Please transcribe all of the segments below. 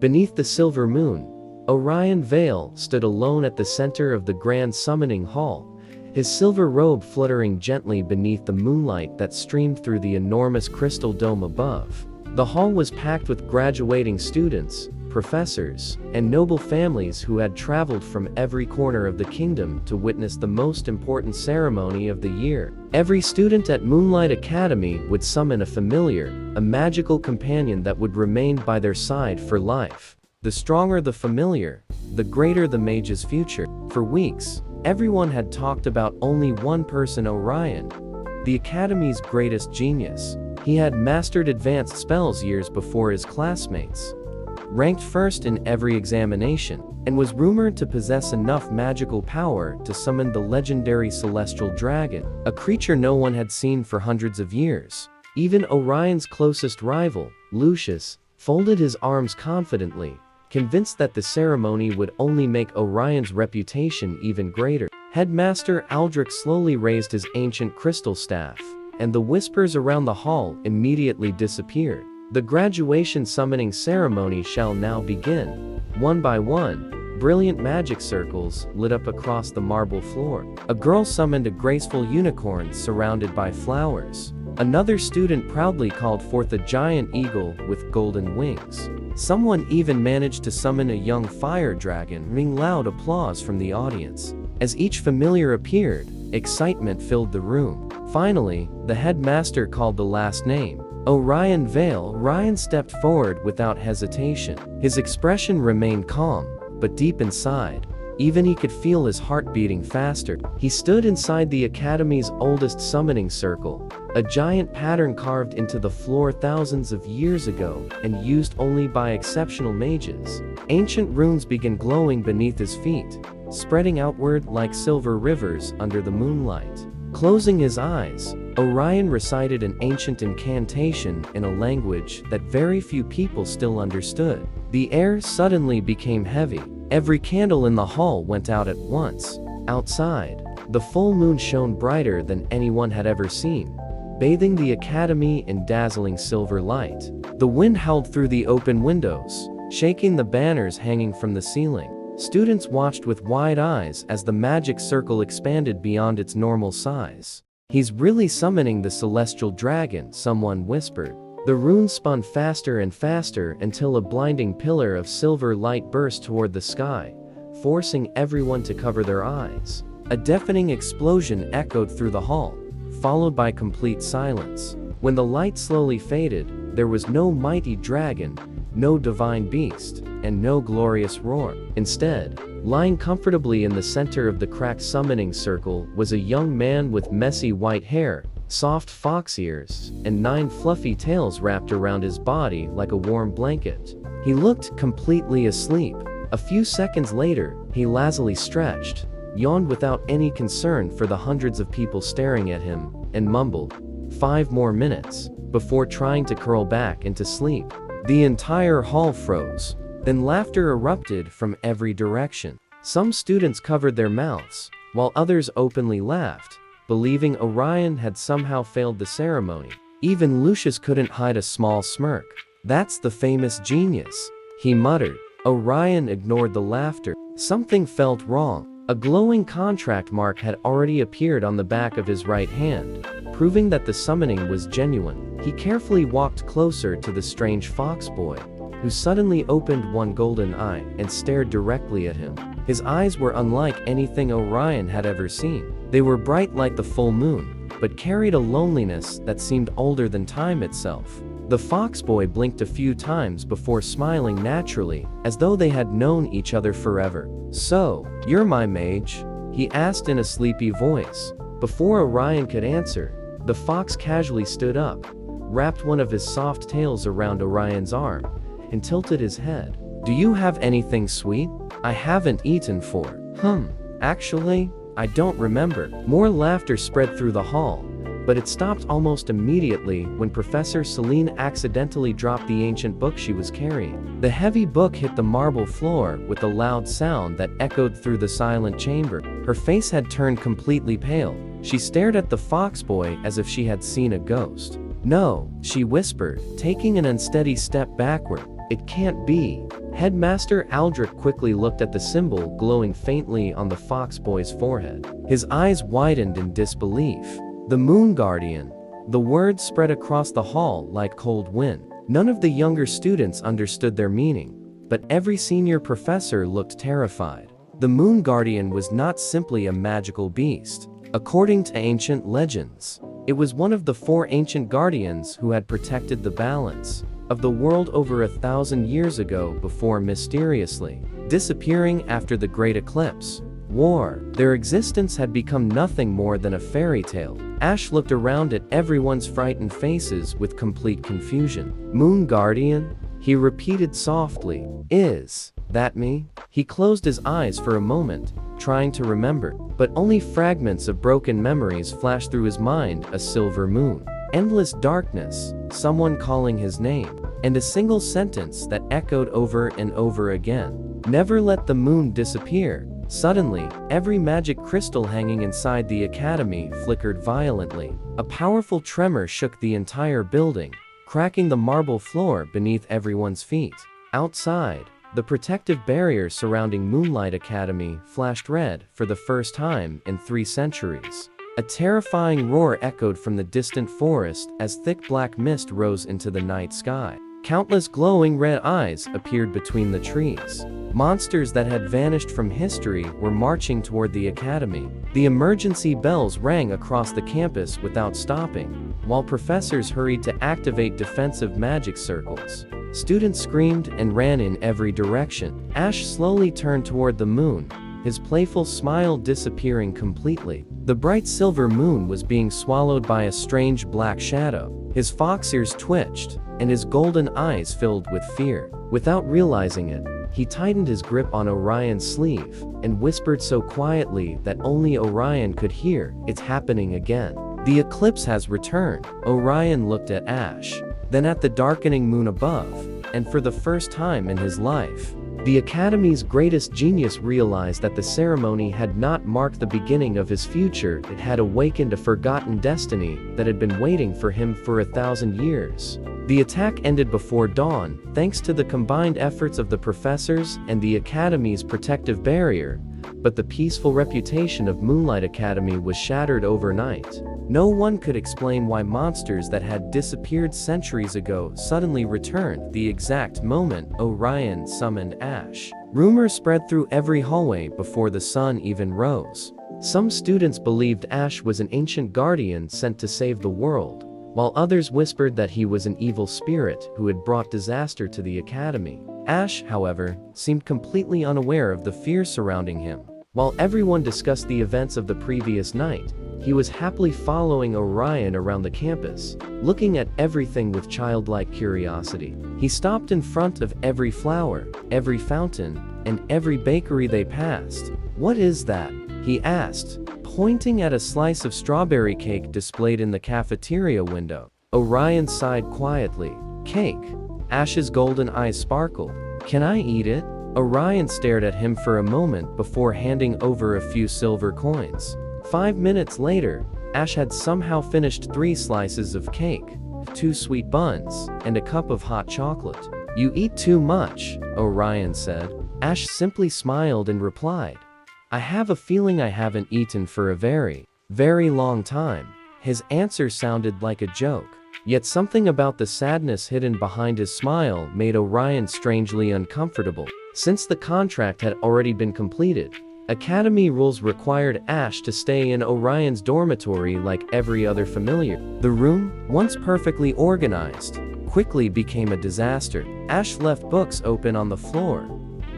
Beneath the silver moon, Orion Vale stood alone at the center of the grand summoning hall, his silver robe fluttering gently beneath the moonlight that streamed through the enormous crystal dome above. The hall was packed with graduating students, professors, and noble families who had traveled from every corner of the kingdom to witness the most important ceremony of the year. Every student at Moonlight Academy would summon a familiar, a magical companion that would remain by their side for life. The stronger the familiar, the greater the mage's future. For weeks, everyone had talked about only one person: Orion, the Academy's greatest genius. He had mastered advanced spells years before his classmates, ranked first in every examination, and was rumored to possess enough magical power to summon the legendary celestial dragon, a creature no one had seen for hundreds of years. Even Orion's closest rival, Lucius, folded his arms confidently, convinced that the ceremony would only make Orion's reputation even greater. Headmaster Aldrich slowly raised his ancient crystal staff, and the whispers around the hall immediately disappeared. The graduation summoning ceremony shall now begin. One by one, brilliant magic circles lit up across the marble floor. A girl summoned a graceful unicorn surrounded by flowers. Another student proudly called forth a giant eagle with golden wings. Someone even managed to summon a young fire dragon, ring loud applause from the audience. As each familiar appeared, excitement filled the room. Finally, the headmaster called the last name, Orion Vale. Orion stepped forward without hesitation. His expression remained calm, but deep inside, even he could feel his heart beating faster. He stood inside the Academy's oldest summoning circle, a giant pattern carved into the floor thousands of years ago and used only by exceptional mages. Ancient runes began glowing beneath his feet, spreading outward like silver rivers under the moonlight. Closing his eyes, Orion recited an ancient incantation in a language that very few people still understood. The air suddenly became heavy. Every candle in the hall went out at once. Outside, the full moon shone brighter than anyone had ever seen, bathing the Academy in dazzling silver light. The wind howled through the open windows, shaking the banners hanging from the ceiling. Students watched with wide eyes as the magic circle expanded beyond its normal size. "He's really summoning the celestial dragon," someone whispered. The runes spun faster and faster until a blinding pillar of silver light burst toward the sky, forcing everyone to cover their eyes. A deafening explosion echoed through the hall, followed by complete silence. When the light slowly faded, there was no mighty dragon, no divine beast, and no glorious roar. Instead, lying comfortably in the center of the cracked summoning circle was a young man with messy white hair, soft fox ears, and 9 fluffy tails wrapped around his body like a warm blanket. He looked completely asleep. A few seconds later, he lazily stretched, yawned without any concern for the hundreds of people staring at him, and mumbled, "5 more minutes," before trying to curl back into sleep. The entire hall froze. Then laughter erupted from every direction. Some students covered their mouths, while others openly laughed, believing Orion had somehow failed the ceremony. Even Lucius couldn't hide a small smirk. "That's the famous genius," he muttered. Orion ignored the laughter. Something felt wrong. A glowing contract mark had already appeared on the back of his right hand, proving that the summoning was genuine. He carefully walked closer to the strange fox boy, who suddenly opened one golden eye and stared directly at him. His eyes were unlike anything Orion had ever seen. They were bright like the full moon, but carried a loneliness that seemed older than time itself. The fox boy blinked a few times before smiling naturally, as though they had known each other forever. "So, you're my mage?" he asked in a sleepy voice. Before Orion could answer, the fox casually stood up, wrapped one of his soft tails around Orion's arm, and tilted his head. "Do you have anything sweet? I haven't eaten for." Actually, I don't remember." More laughter spread through the hall, but it stopped almost immediately when Professor Celine accidentally dropped the ancient book she was carrying. The heavy book hit the marble floor with a loud sound that echoed through the silent chamber. Her face had turned completely pale. She stared at the fox boy as if she had seen a ghost. "No," she whispered, taking an unsteady step backward. It can't be. Headmaster Aldrich quickly looked at the symbol glowing faintly on the fox boy's forehead. His eyes widened in disbelief. The Moon Guardian. The words spread across the hall like cold wind. None of the younger students understood their meaning, but every senior professor looked terrified. The Moon Guardian was not simply a magical beast. According to ancient legends, it was one of the 4 ancient guardians who had protected the balance of the world over 1,000 years ago before mysteriously disappearing after the Great Eclipse War. Their existence had become nothing more than a fairy tale. Ash looked around at everyone's frightened faces with complete confusion. Moon Guardian? He repeated softly. Is that me? He closed his eyes for a moment, trying to remember, but only fragments of broken memories flashed through his mind. A silver moon, endless darkness, someone calling his name, and a single sentence that echoed over and over again. Never let the moon disappear. Suddenly, every magic crystal hanging inside the academy flickered violently. A powerful tremor shook the entire building, cracking the marble floor beneath everyone's feet. Outside, the protective barrier surrounding Moonlight Academy flashed red for the first time in 3 centuries. A terrifying roar echoed from the distant forest as thick black mist rose into the night sky. Countless glowing red eyes appeared between the trees. Monsters that had vanished from history were marching toward the academy. The emergency bells rang across the campus without stopping, while professors hurried to activate defensive magic circles. Students screamed and ran in every direction. Ash slowly turned toward the moon, his playful smile disappearing completely. The bright silver moon was being swallowed by a strange black shadow. His fox ears twitched, and his golden eyes filled with fear. Without realizing it, he tightened his grip on Orion's sleeve and whispered so quietly that only Orion could hear, "It's happening again. The eclipse has returned." Orion looked at Ash, then at the darkening moon above, and for the first time in his life, the Academy's greatest genius realized that the ceremony had not marked the beginning of his future. It had awakened a forgotten destiny that had been waiting for him for 1,000 years. The attack ended before dawn, thanks to the combined efforts of the professors and the Academy's protective barrier, but the peaceful reputation of Moonlight Academy was shattered overnight. No one could explain why monsters that had disappeared centuries ago suddenly returned the exact moment Orion summoned Ash. Rumors spread through every hallway before the sun even rose. Some students believed Ash was an ancient guardian sent to save the world, while others whispered that he was an evil spirit who had brought disaster to the academy. Ash, however, seemed completely unaware of the fear surrounding him. While everyone discussed the events of the previous night, he was happily following Orion around the campus, looking at everything with childlike curiosity. He stopped in front of every flower, every fountain, and every bakery they passed. "What is that?" he asked, pointing at a slice of strawberry cake displayed in the cafeteria window. Orion sighed quietly. "Cake." Ash's golden eyes sparkled. "Can I eat it?" Orion stared at him for a moment before handing over a few silver coins. 5 minutes later, Ash had somehow finished 3 slices of cake, 2 sweet buns, and a cup of hot chocolate. "You eat too much," Orion said. Ash simply smiled and replied, "I have a feeling I haven't eaten for a very, very long time." His answer sounded like a joke, yet something about the sadness hidden behind his smile made Orion strangely uncomfortable. Since the contract had already been completed, Academy rules required Ash to stay in Orion's dormitory like every other familiar. The room, once perfectly organized, quickly became a disaster. Ash left books open on the floor,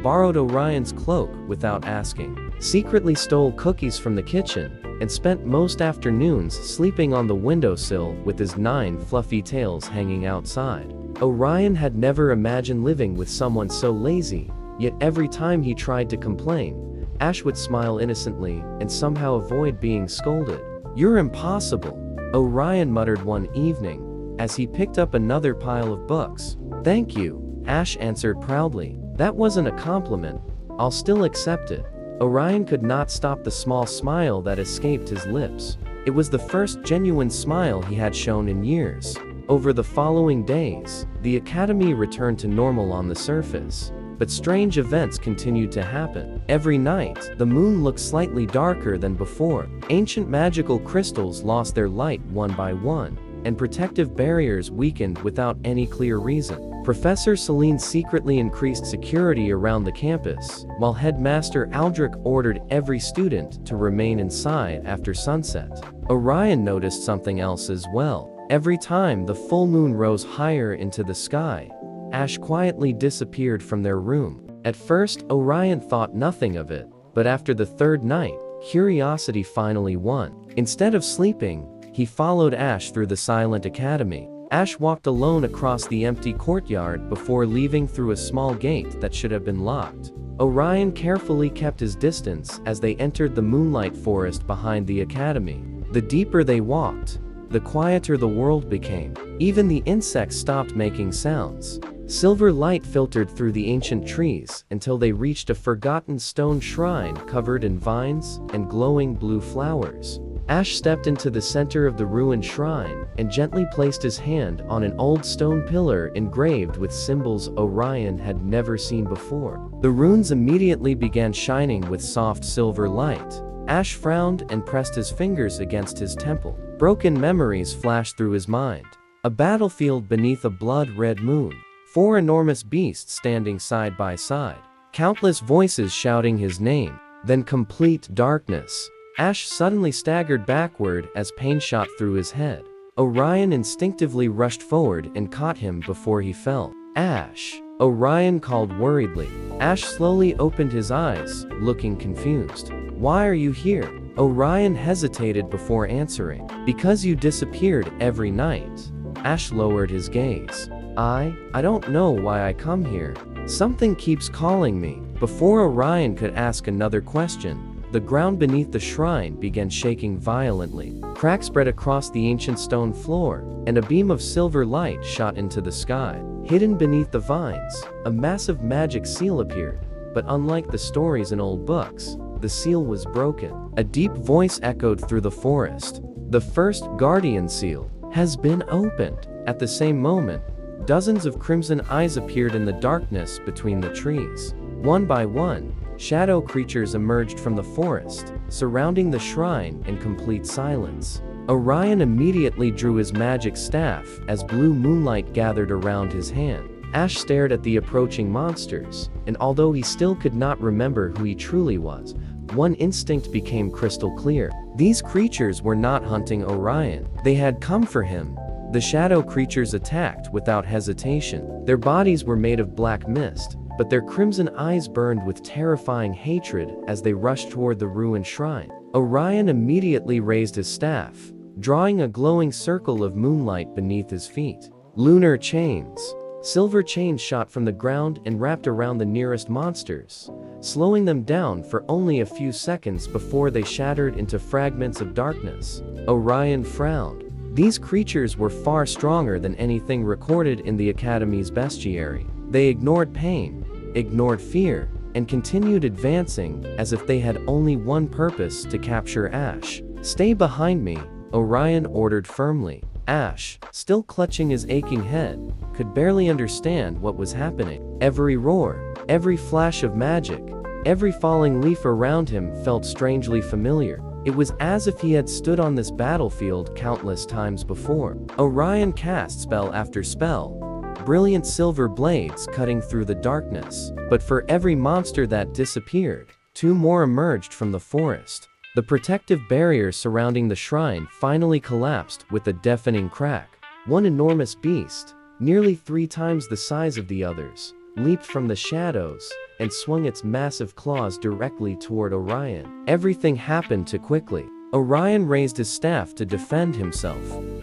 borrowed Orion's cloak without asking, secretly stole cookies from the kitchen, and spent most afternoons sleeping on the windowsill with his 9 fluffy tails hanging outside. Orion had never imagined living with someone so lazy, yet every time he tried to complain, Ash would smile innocently and somehow avoid being scolded. "You're impossible," Orion muttered one evening, as he picked up another pile of books. "Thank you," Ash answered proudly. "That wasn't a compliment. I'll still accept it." Orion could not stop the small smile that escaped his lips. It was the first genuine smile he had shown in years. Over the following days, the academy returned to normal on the surface. But strange events continued to happen. Every night, the moon looked slightly darker than before. Ancient magical crystals lost their light one by one, and protective barriers weakened without any clear reason. Professor Celine secretly increased security around the campus, while Headmaster Aldrich ordered every student to remain inside after sunset. Orion noticed something else as well. Every time the full moon rose higher into the sky, Ash quietly disappeared from their room. At first, Orion thought nothing of it, but after the third night, curiosity finally won. Instead of sleeping, he followed Ash through the silent academy. Ash walked alone across the empty courtyard before leaving through a small gate that should have been locked. Orion carefully kept his distance as they entered the moonlight forest behind the academy. The deeper they walked, the quieter the world became. Even the insects stopped making sounds. Silver light filtered through the ancient trees until they reached a forgotten stone shrine covered in vines and glowing blue flowers. Ash stepped into the center of the ruined shrine and gently placed his hand on an old stone pillar engraved with symbols Orion had never seen before. The runes immediately began shining with soft silver light. Ash frowned and pressed his fingers against his temple. Broken memories flashed through his mind. A battlefield beneath a blood-red moon. 4 enormous beasts standing side by side. Countless voices shouting his name. Then complete darkness. Ash suddenly staggered backward as pain shot through his head. Orion instinctively rushed forward and caught him before he fell. Ash! Orion called worriedly. Ash slowly opened his eyes, looking confused. Why are you here? Orion hesitated before answering. Because you disappeared every night. Ash lowered his gaze. I don't know why I come here. Something keeps calling me. Before Orion could ask another question, the ground beneath the shrine began shaking violently. Cracks spread across the ancient stone floor, and a beam of silver light shot into the sky. Hidden beneath the vines, a massive magic seal appeared, but unlike the stories in old books, the seal was broken. A deep voice echoed through the forest. The first guardian seal has been opened. At the same moment, dozens of crimson eyes appeared in the darkness between the trees. One by one, shadow creatures emerged from the forest, surrounding the shrine in complete silence. Orion immediately drew his magic staff as blue moonlight gathered around his hand. Ash stared at the approaching monsters, and although he still could not remember who he truly was, one instinct became crystal clear. These creatures were not hunting Orion. They had come for him. The shadow creatures attacked without hesitation. Their bodies were made of black mist, but their crimson eyes burned with terrifying hatred as they rushed toward the ruined shrine. Orion immediately raised his staff, drawing a glowing circle of moonlight beneath his feet. Lunar chains. Silver chains shot from the ground and wrapped around the nearest monsters, slowing them down for only a few seconds before they shattered into fragments of darkness. Orion frowned. These creatures were far stronger than anything recorded in the Academy's bestiary. They ignored pain, ignored fear, and continued advancing as if they had only one purpose: to capture Ash. "Stay behind me," Orion ordered firmly. Ash, still clutching his aching head, could barely understand what was happening. Every roar, every flash of magic, every falling leaf around him felt strangely familiar. It was as if he had stood on this battlefield countless times before. Orion cast spell after spell, brilliant silver blades cutting through the darkness. But for every monster that disappeared, 2 more emerged from the forest. The protective barrier surrounding the shrine finally collapsed with a deafening crack. One enormous beast, nearly 3 times the size of the others, leaped from the shadows and swung its massive claws directly toward Orion. Everything happened too quickly. Orion raised his staff to defend himself,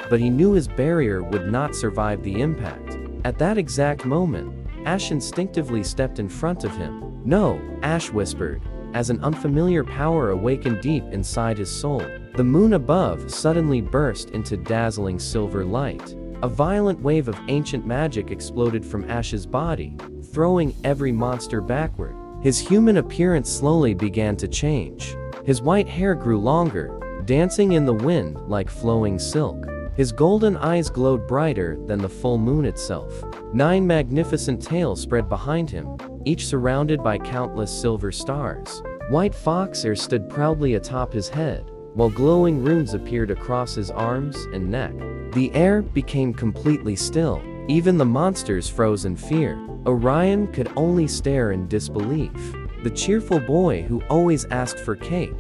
but he knew his barrier would not survive the impact. At that exact moment, Ash instinctively stepped in front of him. "No," Ash whispered, as an unfamiliar power awakened deep inside his soul. The moon above suddenly burst into dazzling silver light. A violent wave of ancient magic exploded from Ash's body, throwing every monster backward. His human appearance slowly began to change. His white hair grew longer, dancing in the wind like flowing silk. His golden eyes glowed brighter than the full moon itself. 9 magnificent tails spread behind him, each surrounded by countless silver stars. White fox ears stood proudly atop his head, while glowing runes appeared across his arms and neck. The air became completely still. Even the monsters froze in fear. Orion could only stare in disbelief. The cheerful boy who always asked for cake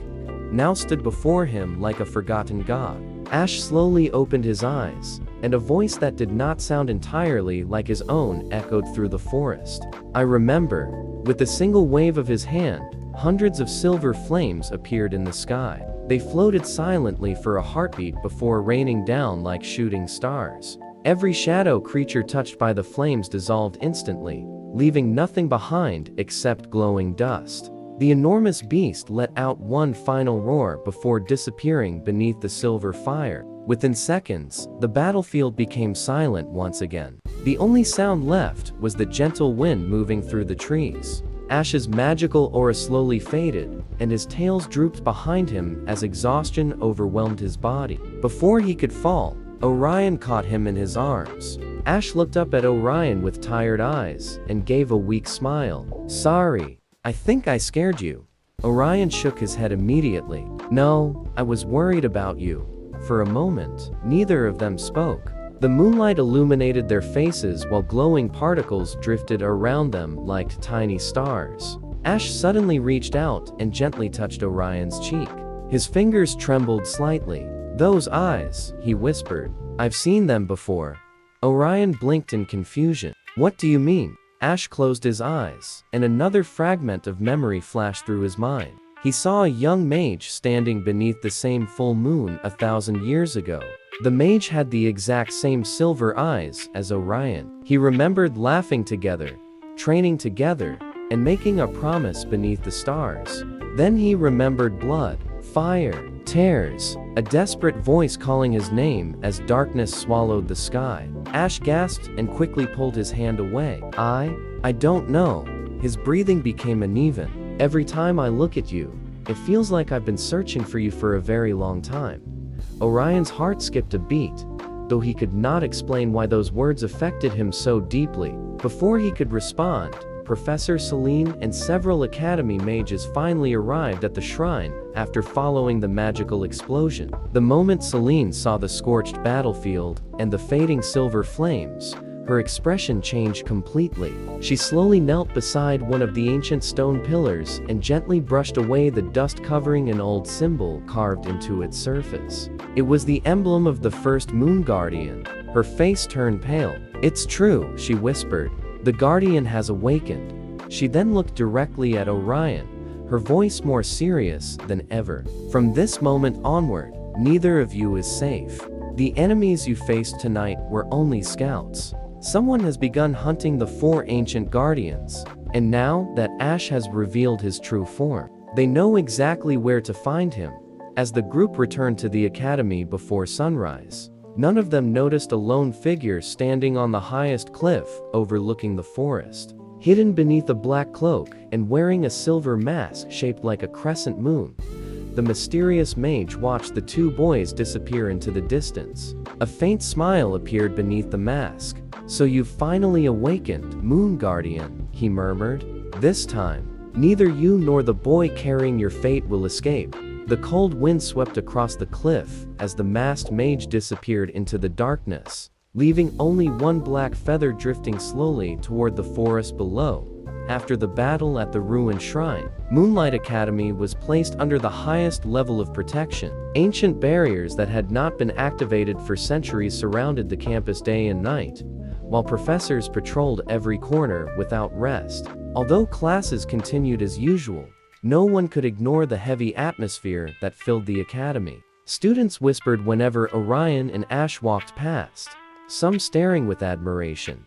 now stood before him like a forgotten god. Ash slowly opened his eyes, and a voice that did not sound entirely like his own echoed through the forest. I remember. With a single wave of his hand, hundreds of silver flames appeared in the sky. They floated silently for a heartbeat before raining down like shooting stars. Every shadow creature touched by the flames dissolved instantly, leaving nothing behind except glowing dust. The enormous beast let out one final roar before disappearing beneath the silver fire. Within seconds, the battlefield became silent once again. The only sound left was the gentle wind moving through the trees. Ash's magical aura slowly faded, and his tails drooped behind him as exhaustion overwhelmed his body. Before he could fall, Orion caught him in his arms. Ash looked up at Orion with tired eyes and gave a weak smile. Sorry, I think I scared you. Orion shook his head immediately. No, I was worried about you. For a moment, neither of them spoke. The moonlight illuminated their faces while glowing particles drifted around them like tiny stars. Ash suddenly reached out and gently touched Orion's cheek. His fingers trembled slightly. Those eyes, he whispered. I've seen them before. Orion blinked in confusion. What do you mean? Ash closed his eyes, and another fragment of memory flashed through his mind. He saw a young mage standing beneath the same full moon 1,000 years ago. The mage had the exact same silver eyes as Orion. He remembered laughing together, training together, and making a promise beneath the stars. Then he remembered blood, fire, tears, a desperate voice calling his name as darkness swallowed the sky. Ash gasped and quickly pulled his hand away. I don't know. His breathing became uneven. Every time I look at you, it feels like I've been searching for you for a very long time. Orion's heart skipped a beat, though he could not explain why those words affected him so deeply. Before he could respond, Professor Celine and several Academy mages finally arrived at the shrine after following the magical explosion. The moment Celine saw the scorched battlefield and the fading silver flames, her expression changed completely. She slowly knelt beside one of the ancient stone pillars and gently brushed away the dust covering an old symbol carved into its surface. It was the emblem of the first Moon Guardian. Her face turned pale. It's true, she whispered. The Guardian has awakened. She then looked directly at Orion, her voice more serious than ever. From this moment onward, neither of you is safe. The enemies you faced tonight were only scouts. Someone has begun hunting the 4 ancient guardians, and now that Ash has revealed his true form, they know exactly where to find him. As the group returned to the academy before sunrise, none of them noticed a lone figure standing on the highest cliff overlooking the forest. Hidden beneath a black cloak and wearing a silver mask shaped like a crescent moon, the mysterious mage watched the 2 boys disappear into the distance. A faint smile appeared beneath the mask. So you've finally awakened, Moon Guardian, he murmured. This time, neither you nor the boy carrying your fate will escape. The cold wind swept across the cliff as the masked mage disappeared into the darkness, leaving only one black feather drifting slowly toward the forest below. After the battle at the ruined shrine, Moonlight Academy was placed under the highest level of protection. Ancient barriers that had not been activated for centuries surrounded the campus day and night, while professors patrolled every corner without rest. Although classes continued as usual, no one could ignore the heavy atmosphere that filled the academy. Students whispered whenever Orion and Ash walked past, some staring with admiration,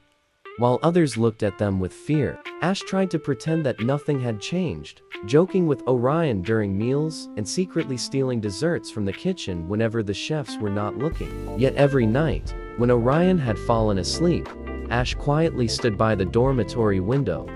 while others looked at them with fear. Ash tried to pretend that nothing had changed, joking with Orion during meals and secretly stealing desserts from the kitchen whenever the chefs were not looking. Yet every night, when Orion had fallen asleep, Ash quietly stood by the dormitory window,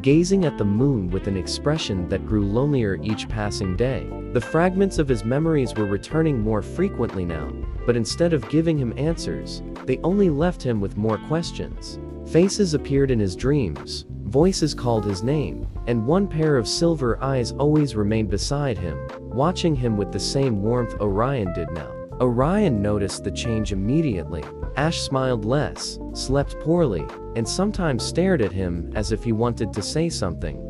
gazing at the moon with an expression that grew lonelier each passing day. The fragments of his memories were returning more frequently now, but instead of giving him answers, they only left him with more questions. Faces appeared in his dreams, voices called his name, and one pair of silver eyes always remained beside him, watching him with the same warmth Orion did now. Orion noticed the change immediately. Ash smiled less, slept poorly, and sometimes stared at him as if he wanted to say something,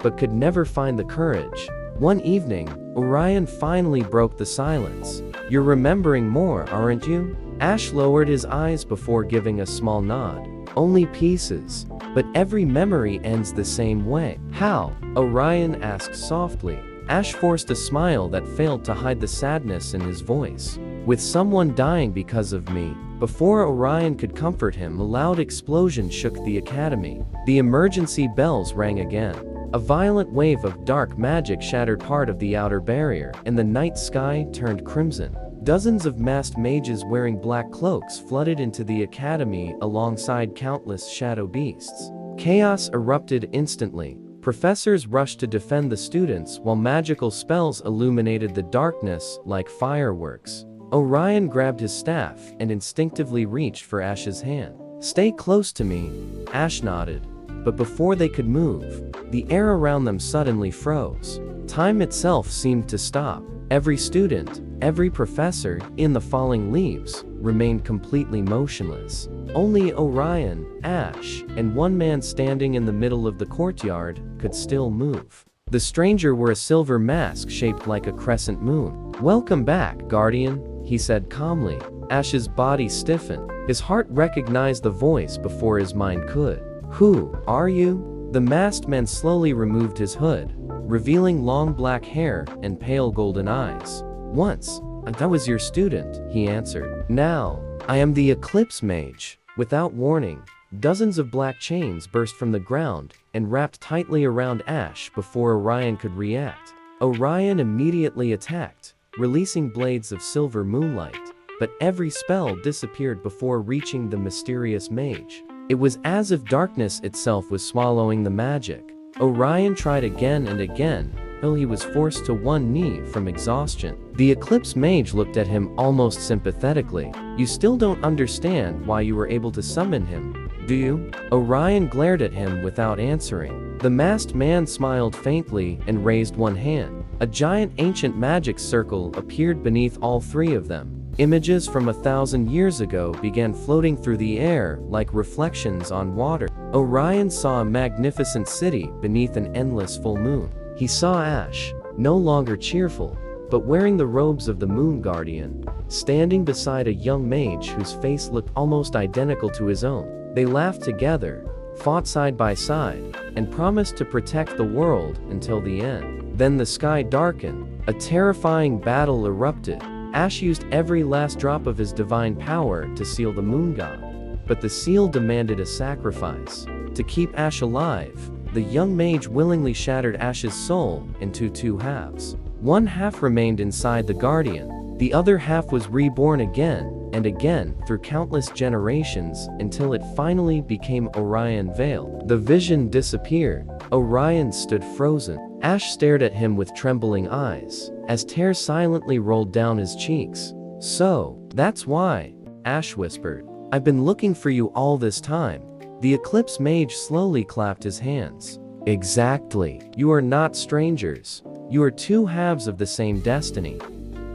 but could never find the courage. One evening, Orion finally broke the silence. "You're remembering more, aren't you?" Ash lowered his eyes before giving a small nod. "Only pieces, but every memory ends the same way." "How?" Orion asked softly. Ash forced a smile that failed to hide the sadness in his voice. "With someone dying because of me." Before Orion could comfort him, a loud explosion shook the academy. The emergency bells rang again. A violent wave of dark magic shattered part of the outer barrier, and the night sky turned crimson. Dozens of masked mages wearing black cloaks flooded into the academy alongside countless shadow beasts. Chaos erupted instantly. Professors rushed to defend the students while magical spells illuminated the darkness like fireworks. Orion grabbed his staff and instinctively reached for Ash's hand. "Stay close to me," Ash nodded. But before they could move, the air around them suddenly froze. Time itself seemed to stop. Every student, every professor, in the falling leaves, remained completely motionless. Only Orion, Ash, and one man standing in the middle of the courtyard could still move. The stranger wore a silver mask shaped like a crescent moon. "Welcome back, Guardian," he said calmly. Ash's body stiffened. His heart recognized the voice before his mind could. "Who are you?" The masked man slowly removed his hood, revealing long black hair and pale golden eyes. "Once, I was your student," he answered. "Now, I am the Eclipse Mage." Without warning, dozens of black chains burst from the ground and wrapped tightly around Ash before Orion could react. Orion immediately attacked, releasing blades of silver moonlight, but every spell disappeared before reaching the mysterious mage. It was as if darkness itself was swallowing the magic. Orion tried again and again, till he was forced to one knee from exhaustion. The Eclipse Mage looked at him almost sympathetically. "You still don't understand why you were able to summon him, do you?" Orion glared at him without answering. The masked man smiled faintly and raised one hand. A giant ancient magic circle appeared beneath all three of them. Images from 1,000 years ago began floating through the air like reflections on water. Orion saw a magnificent city beneath an endless full moon. He saw Ash, no longer cheerful, but wearing the robes of the Moon Guardian, standing beside a young mage whose face looked almost identical to his own. They laughed together, fought side by side, and promised to protect the world until the end. Then the sky darkened. A terrifying battle erupted. Ash used every last drop of his divine power to seal the moon god. But the seal demanded a sacrifice. To keep Ash alive, the young mage willingly shattered Ash's soul into two halves. One half remained inside the Guardian. The other half was reborn again and again through countless generations until it finally became Orion Vale. The vision disappeared. Orion stood frozen. Ash stared at him with trembling eyes, as tears silently rolled down his cheeks. "So, that's why," Ash whispered. "I've been looking for you all this time." The Eclipse Mage slowly clapped his hands. "Exactly. You are not strangers. You are two halves of the same destiny."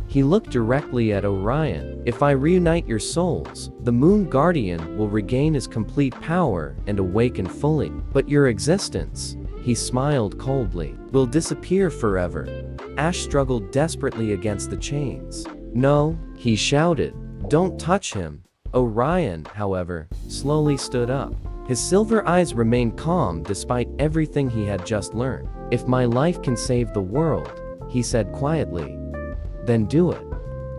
He looked directly at Orion. "If I reunite your souls, the Moon Guardian will regain his complete power and awaken fully. But your existence," he smiled coldly, "will disappear forever." Ash struggled desperately against the chains. "No," he shouted. "Don't touch him." Orion, however, slowly stood up. His silver eyes remained calm despite everything he had just learned. "If my life can save the world," he said quietly, "then do it."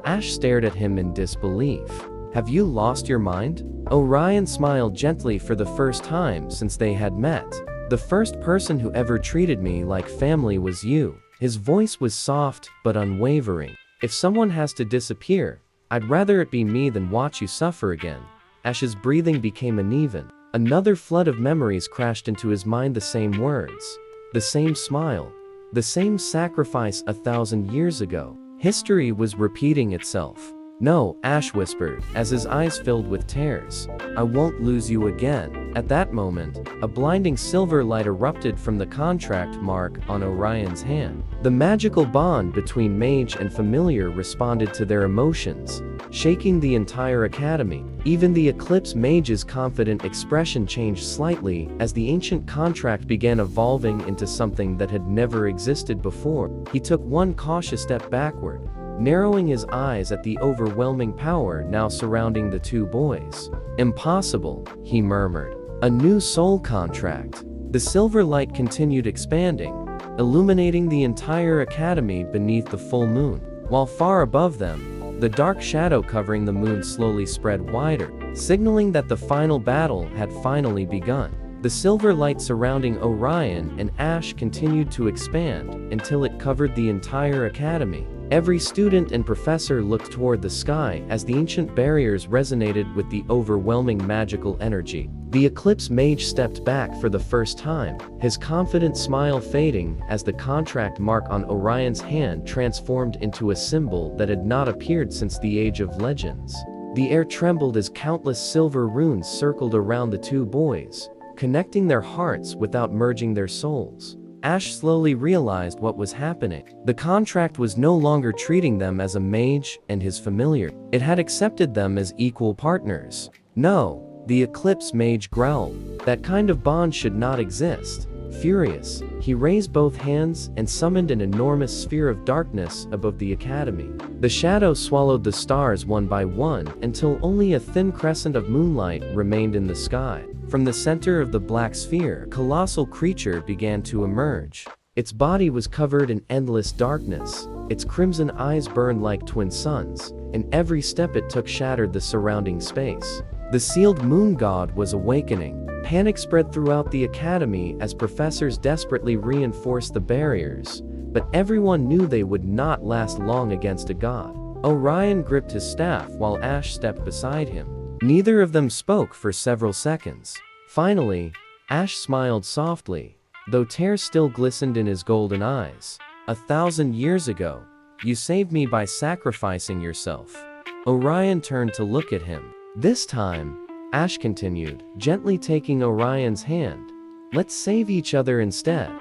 Ash stared at him in disbelief. "Have you lost your mind?" Orion smiled gently for the first time since they had met. "The first person who ever treated me like family was you." His voice was soft but unwavering. "If someone has to disappear, I'd rather it be me than watch you suffer again." Ash's breathing became uneven. Another flood of memories crashed into his mind, the same words, the same smile, the same sacrifice 1,000 years ago. History was repeating itself. "No," Ash whispered, as his eyes filled with tears. "I won't lose you again." At that moment, a blinding silver light erupted from the contract mark on Orion's hand. The magical bond between mage and familiar responded to their emotions, shaking the entire academy. Even the Eclipse mage's confident expression changed slightly as the ancient contract began evolving into something that had never existed before. He took one cautious step backward, narrowing his eyes at the overwhelming power now surrounding the two boys. "Impossible," he murmured. "A new soul contract." The silver light continued expanding, illuminating the entire academy beneath the full moon. While far above them, the dark shadow covering the moon slowly spread wider, signaling that the final battle had finally begun. The silver light surrounding Orion and Ash continued to expand until it covered the entire academy. Every student and professor looked toward the sky as the ancient barriers resonated with the overwhelming magical energy. The Eclipse mage stepped back for the first time, his confident smile fading as the contract mark on Orion's hand transformed into a symbol that had not appeared since the Age of Legends. The air trembled as countless silver runes circled around the two boys, connecting their hearts without merging their souls. Ash slowly realized what was happening. The contract was no longer treating them as a mage and his familiar. It had accepted them as equal partners. "No," the Eclipse mage growled. "That kind of bond should not exist." Furious, he raised both hands and summoned an enormous sphere of darkness above the academy. The shadow swallowed the stars one by one until only a thin crescent of moonlight remained in the sky. From the center of the black sphere, a colossal creature began to emerge. Its body was covered in endless darkness, its crimson eyes burned like twin suns, and every step it took shattered the surrounding space. The sealed moon god was awakening. Panic spread throughout the academy as professors desperately reinforced the barriers, but everyone knew they would not last long against a god. Orion gripped his staff while Ash stepped beside him. Neither of them spoke for several seconds. Finally, Ash smiled softly, though tears still glistened in his golden eyes. "1,000 years ago, you saved me by sacrificing yourself." Orion turned to look at him. This time, Ash continued, gently taking Orion's hand. "Let's save each other instead."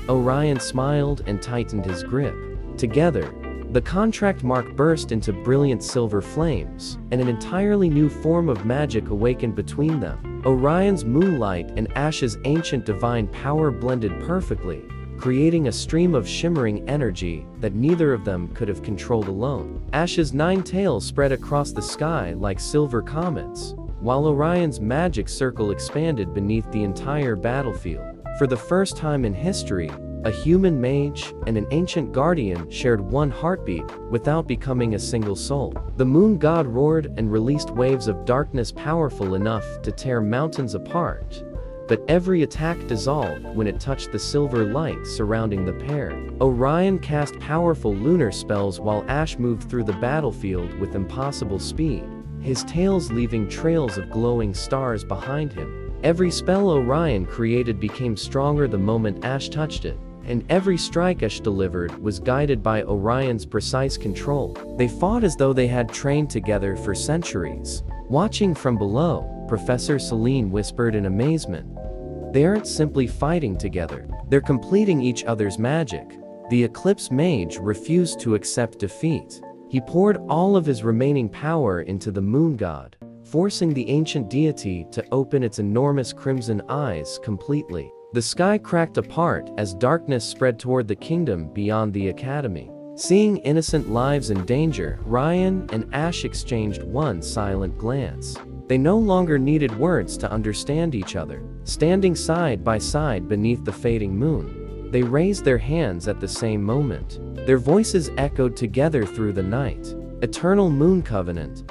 Orion smiled and tightened his grip. Together, the contract mark burst into brilliant silver flames, and an entirely new form of magic awakened between them. Orion's moonlight and Ash's ancient divine power blended perfectly, creating a stream of shimmering energy that neither of them could have controlled alone. Ash's 9 tails spread across the sky like silver comets, while Orion's magic circle expanded beneath the entire battlefield. For the first time in history, a human mage and an ancient guardian shared one heartbeat without becoming a single soul. The moon god roared and released waves of darkness powerful enough to tear mountains apart, but every attack dissolved when it touched the silver light surrounding the pair. Orion cast powerful lunar spells while Ash moved through the battlefield with impossible speed, his tails leaving trails of glowing stars behind him. Every spell Orion created became stronger the moment Ash touched it, and every strike Ash delivered was guided by Orion's precise control. They fought as though they had trained together for centuries. Watching from below, Professor Celine whispered in amazement. "They aren't simply fighting together, they're completing each other's magic." The Eclipse mage refused to accept defeat. He poured all of his remaining power into the moon god, forcing the ancient deity to open its enormous crimson eyes completely. The sky cracked apart as darkness spread toward the kingdom beyond the academy. Seeing innocent lives in danger, Ryan and Ash exchanged one silent glance. They no longer needed words to understand each other. Standing side by side beneath the fading moon, they raised their hands at the same moment. Their voices echoed together through the night. Eternal Moon Covenant.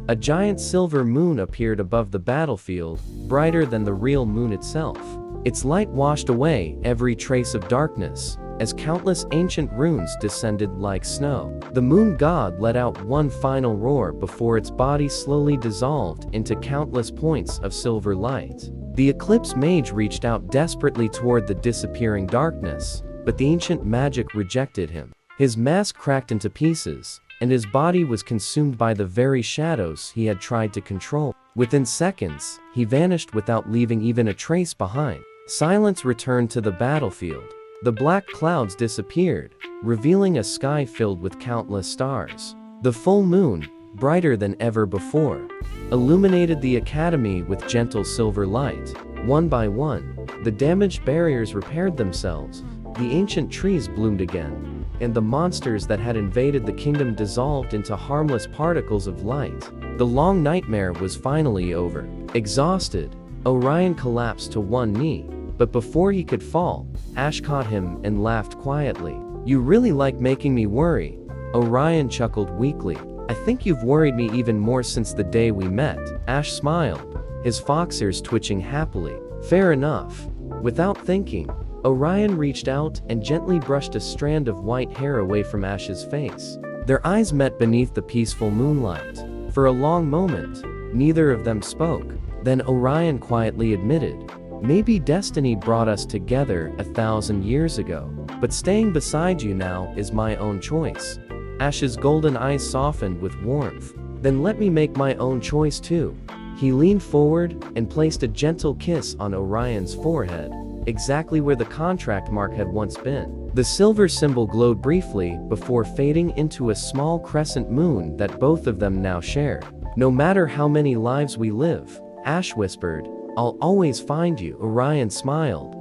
A giant silver moon appeared above the battlefield, brighter than the real moon itself. Its light washed away every trace of darkness, as countless ancient runes descended like snow. The moon god let out one final roar before its body slowly dissolved into countless points of silver light. The eclipse mage reached out desperately toward the disappearing darkness, but the ancient magic rejected him. His mask cracked into pieces, and his body was consumed by the very shadows he had tried to control. Within seconds, he vanished without leaving even a trace behind. Silence returned to the battlefield. The black clouds disappeared, revealing a sky filled with countless stars. The full moon, brighter than ever before, illuminated the academy with gentle silver light. One by one, the damaged barriers repaired themselves, the ancient trees bloomed again, and the monsters that had invaded the kingdom dissolved into harmless particles of light. The long nightmare was finally over. Exhausted, Orion collapsed to one knee, but before he could fall, Ash caught him and laughed quietly. "You really like making me worry." Orion chuckled weakly. "I think you've worried me even more since the day we met." Ash smiled, his fox ears twitching happily. "Fair enough." Without thinking, Orion reached out and gently brushed a strand of white hair away from Ash's face. Their eyes met beneath the peaceful moonlight. For a long moment, neither of them spoke. Then Orion quietly admitted, "Maybe destiny brought us together 1,000 years ago, but staying beside you now is my own choice." Ash's golden eyes softened with warmth. "Then let me make my own choice too." He leaned forward and placed a gentle kiss on Orion's forehead, exactly where the contract mark had once been. The silver symbol glowed briefly before fading into a small crescent moon that both of them now shared. "No matter how many lives we live," Ash whispered, "I'll always find you." Orion smiled,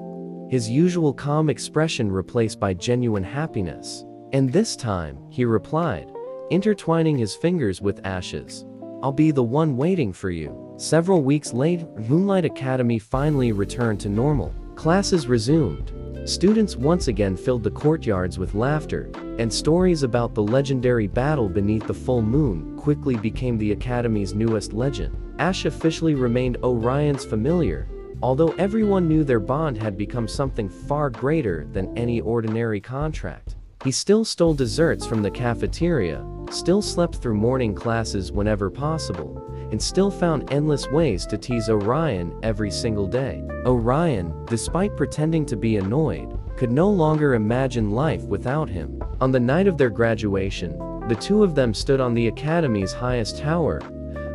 his usual calm expression replaced by genuine happiness. "And this time," he replied, intertwining his fingers with Ash's, "I'll be the one waiting for you." Several weeks later, Moonlight Academy finally returned to normal. Classes resumed. Students once again filled the courtyards with laughter, and stories about the legendary battle beneath the full moon quickly became the Academy's newest legend. Ash officially remained Orion's familiar, although everyone knew their bond had become something far greater than any ordinary contract. He still stole desserts from the cafeteria, still slept through morning classes whenever possible, and still found endless ways to tease Orion every single day. Orion, despite pretending to be annoyed, could no longer imagine life without him. On the night of their graduation, the two of them stood on the Academy's highest tower,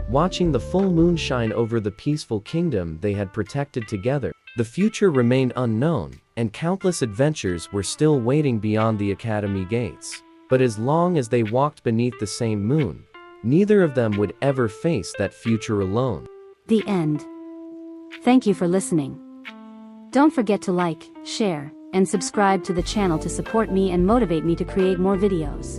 watching the full moon shine over the peaceful kingdom they had protected together. The future remained unknown, and countless adventures were still waiting beyond the Academy gates. But as long as they walked beneath the same moon, neither of them would ever face that future alone. The end. Thank you for listening. Don't forget to like, share, and subscribe to the channel to support me and motivate me to create more videos.